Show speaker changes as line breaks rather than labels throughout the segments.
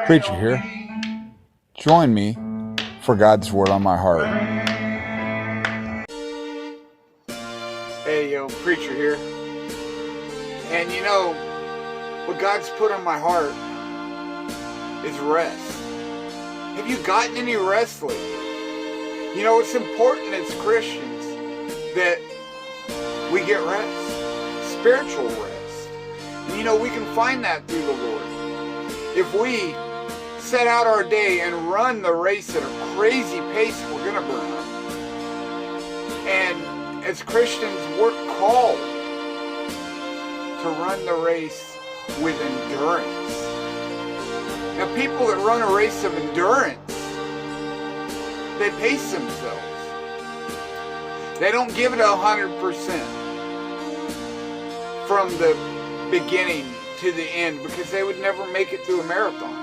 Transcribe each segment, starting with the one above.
Preacher here. Join me for God's Word on my heart.
Hey, yo, Preacher here. And you know, what God's put on my heart is rest. Have you gotten any rest lately? You know, it's important as Christians that we get rest, spiritual rest. And you know, we can find that through the Lord. If we set out our day and run the race at a crazy pace, we're going to burn up. And as Christians, we're called to run the race with endurance. Now, people that run a race of endurance, they pace themselves. They don't give it 100% from the beginning to the end, because they would never make it through a marathon.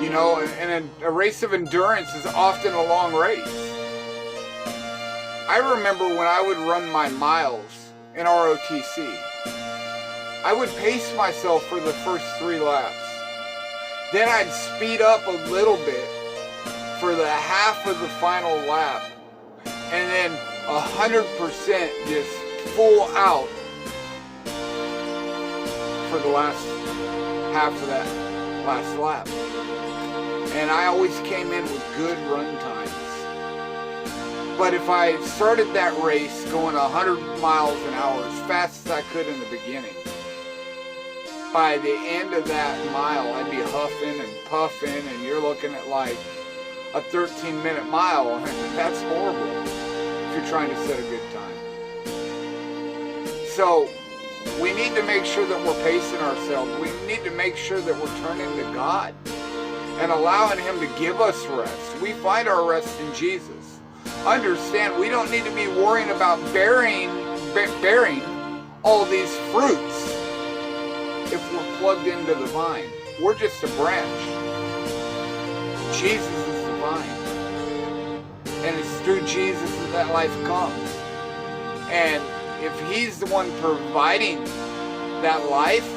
You know, and a race of endurance is often a long race. I remember when I would run my miles in ROTC, I would pace myself for the first 3 laps. Then I'd speed up a little bit for the half of the final lap, and then 100% just full out for the last half of that last lap. And I always came in with good run times. But if I started that race going 100 miles an hour as fast as I could in the beginning, by the end of that mile, I'd be huffing and puffing, and you're looking at like a 13-minute mile, and that's horrible if you're trying to set a good time. So we need to make sure that we're pacing ourselves. We need to make sure that we're turning to God and allowing Him to give us rest. We find our rest in Jesus. Understand, we don't need to be worrying about bearing all these fruits if we're plugged into the vine. We're just a branch. Jesus is the vine. And it's through Jesus that life comes. And if He's the one providing that life,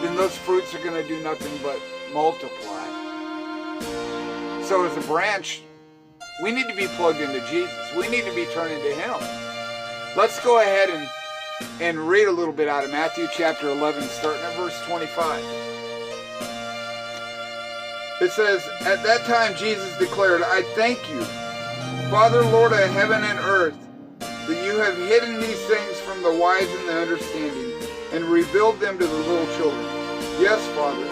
then those fruits are going to do nothing but multiply. So as a branch, we need to be plugged into Jesus. We need to be turning to Him. Let's go ahead and read a little bit out of Matthew chapter 11, starting at verse 25. It says, "At that time Jesus declared, I thank you, Father, Lord of heaven and earth, that you have hidden these things from the wise and the understanding, and revealed them to the little children. Yes, Father,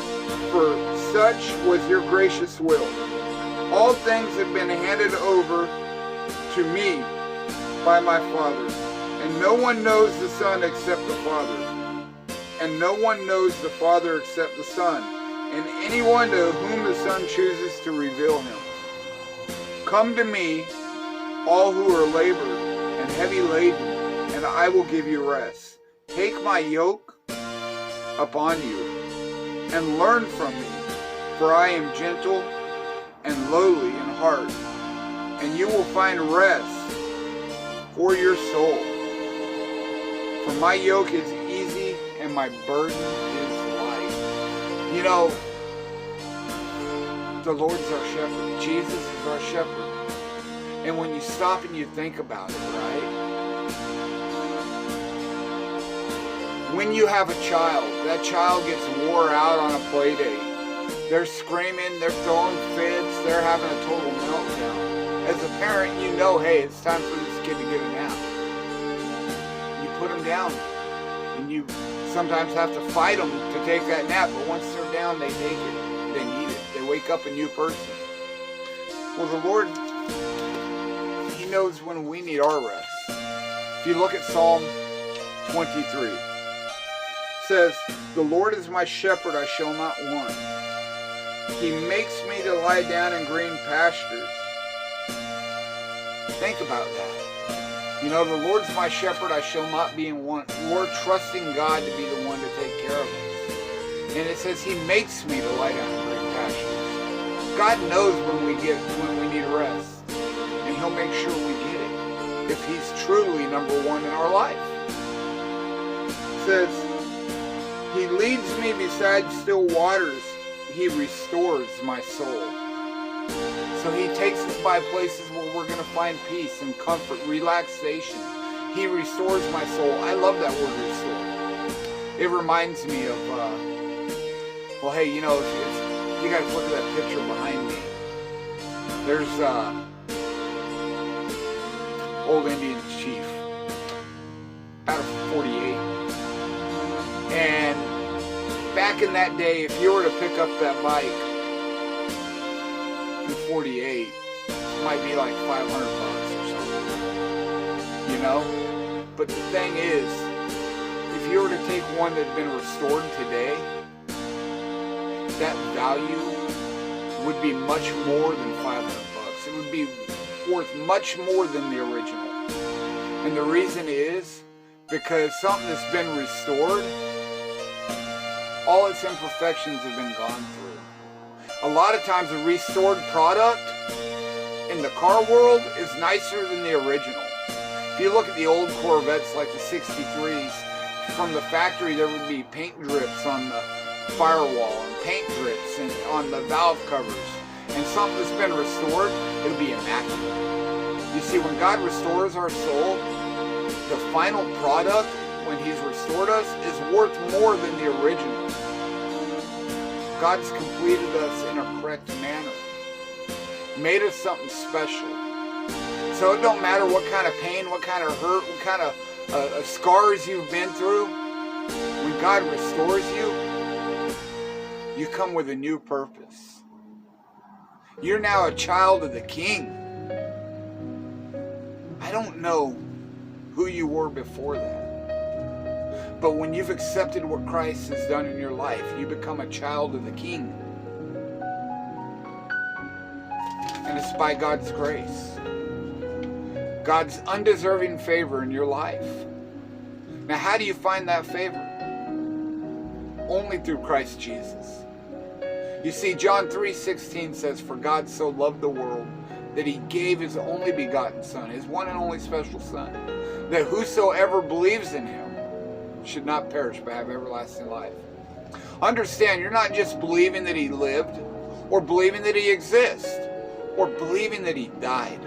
for such was your gracious will. All things have been handed over to me by my Father, and no one knows the Son except the Father, and no one knows the Father except the Son, and anyone to whom the Son chooses to reveal Him. Come to me, all who are labored and heavy laden, and I will give you rest. Take my yoke upon you, and learn from me, for I am gentle and lowly in heart, and you will find rest for your soul. For my yoke is easy and my burden is light." You know, the Lord's our shepherd. Jesus is our shepherd. And when you stop and you think about it, right? When you have a child, that child gets wore out on a play date. They're screaming, they're throwing fits, they're having a total meltdown. As a parent, you know, hey, it's time for this kid to get a nap. You put them down, and you sometimes have to fight them to take that nap, but once they're down, they take it. They need it. They wake up a new person. Well, the Lord, He knows when we need our rest. If you look at Psalm 23, it says, "The Lord is my shepherd, I shall not want. He makes me to lie down in green pastures." Think about that. You know, the Lord's my shepherd, I shall not be in want. We're trusting God to be the one to take care of us. And it says He makes me to lie down in green pastures. God knows when we need rest. And He'll make sure we get it, if He's truly number one in our life. It says, He leads me beside still waters. He restores my soul. So he takes us by places where we're going to find peace and comfort, relaxation. He restores my soul. I love that word, restore. It reminds me of, well, hey, you know, if you guys look at that picture behind me. There's old Indian chief out of 48. And back in that day, if you were to pick up that bike in 48, it might be like $500 or something. You know? But the thing is, if you were to take one that had been restored today, that value would be much more than $500. It would be worth much more than the original. And the reason is because something that's been restored, all its imperfections have been gone through. A lot of times a restored product in the car world is nicer than the original. If you look at the old Corvettes like the 63s, from the factory there would be paint drips on the firewall and paint drips and on the valve covers. And something that's been restored, it'll be immaculate. You see, when God restores our soul, the final product, when He's restored us, is worth more than the original. God's completed us in a correct manner, made us something special. So it don't matter what kind of pain, what kind of hurt, what kind of scars you've been through. When God restores you, you come with a new purpose. You're now a child of the King. I don't know who you were before that. But when you've accepted what Christ has done in your life, you become a child of the King. And it's by God's grace. God's undeserving favor in your life. Now, how do you find that favor? Only through Christ Jesus. You see, John 3:16 says, "For God so loved the world that He gave His only begotten Son," His one and only special Son, "that whosoever believes in Him should not perish but have everlasting life." Understand, you're not just believing that He lived, or believing that He exists, or believing that He died.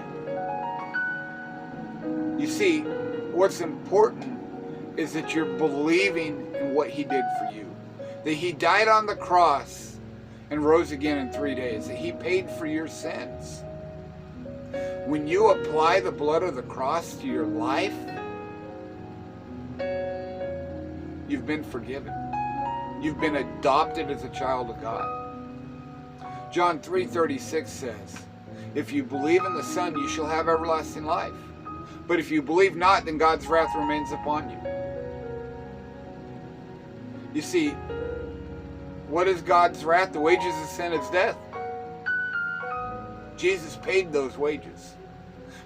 You see, what's important is that you're believing in what He did for you. That He died on the cross and rose again in 3 days. That He paid for your sins. When you apply the blood of the cross to your life, you've been forgiven. You've been adopted as a child of God. John 3:36 says, "If you believe in the Son, you shall have everlasting life. But if you believe not, then God's wrath remains upon you." You see, what is God's wrath? The wages of sin is death. Jesus paid those wages.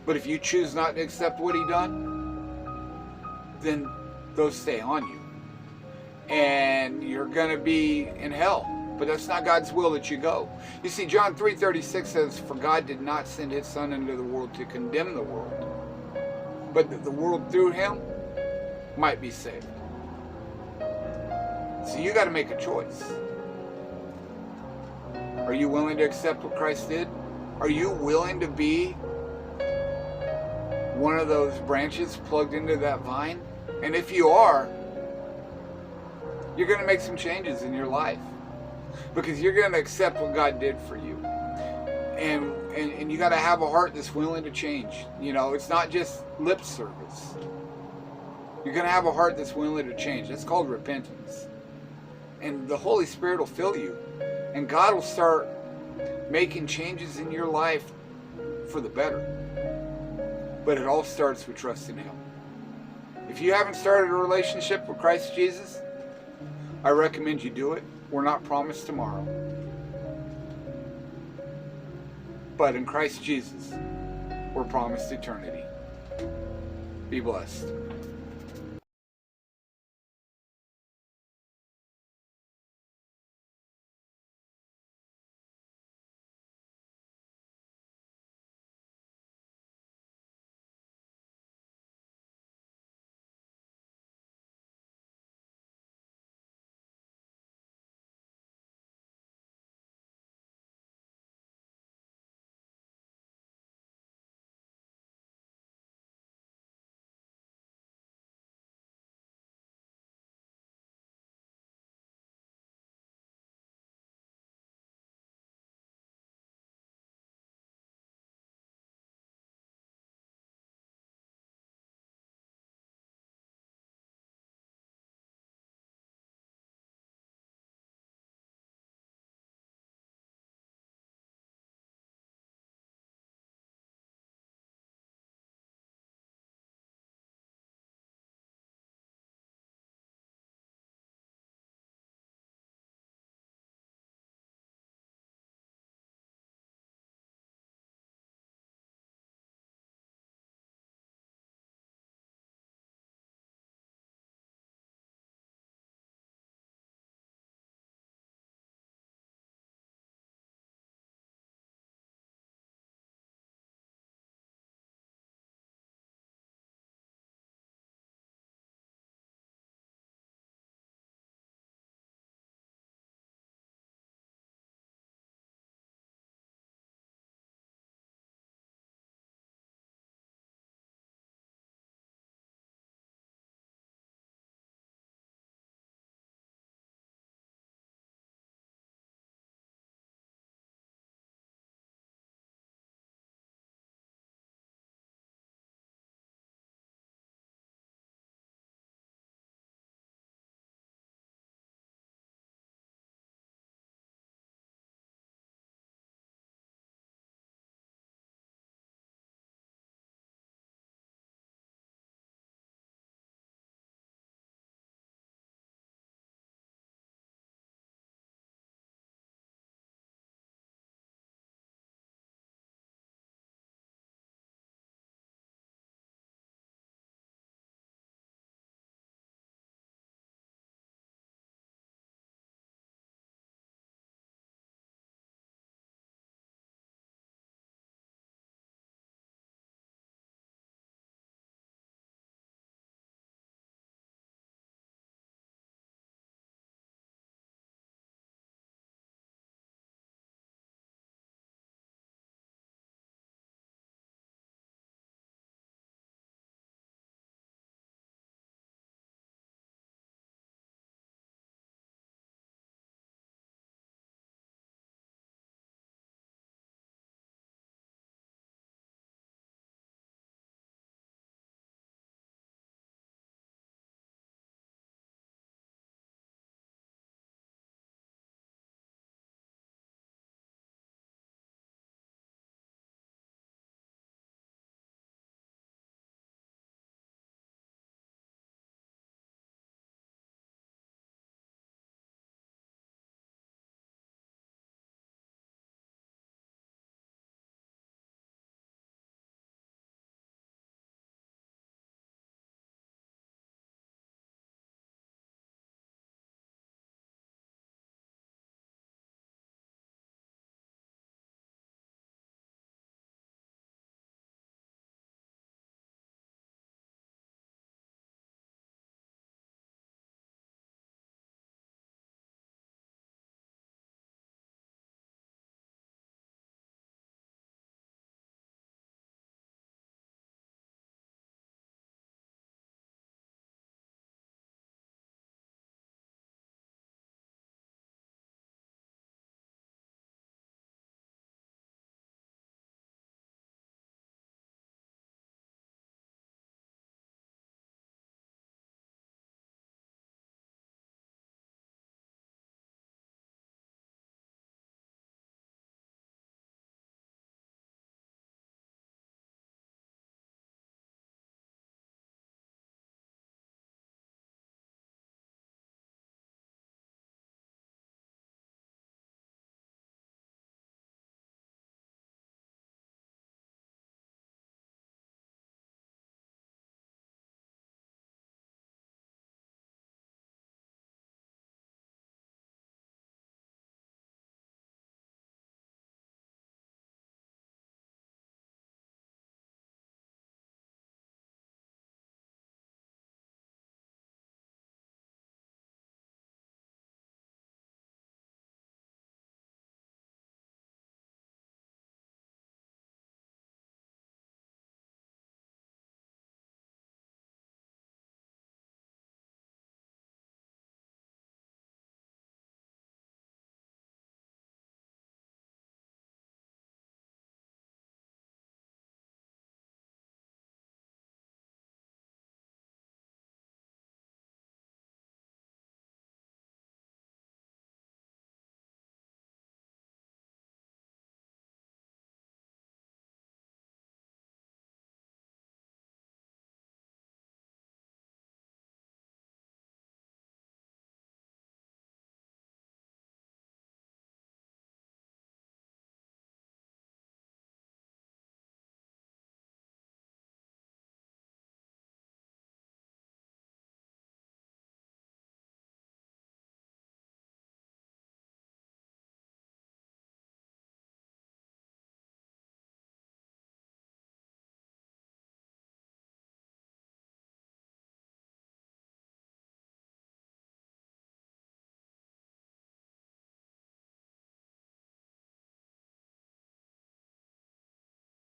But if you choose not to accept what He done, then those stay on you. And you're going to be in hell. But that's not God's will that you go. You see, John 3:36 says, "For God did not send His Son into the world to condemn the world, but that the world through Him might be saved." So you got to make a choice. Are you willing to accept what Christ did? Are you willing to be one of those branches plugged into that vine? And if you are, you're going to make some changes in your life, because you're going to accept what God did for you. And you got to have a heart that's willing to change. You know, it's not just lip service. You're going to have a heart that's willing to change. That's called repentance. And the Holy Spirit will fill you. And God will start making changes in your life for the better. But it all starts with trusting Him. If you haven't started a relationship with Christ Jesus, I recommend you do it. We're not promised tomorrow. But in Christ Jesus, we're promised eternity. Be blessed.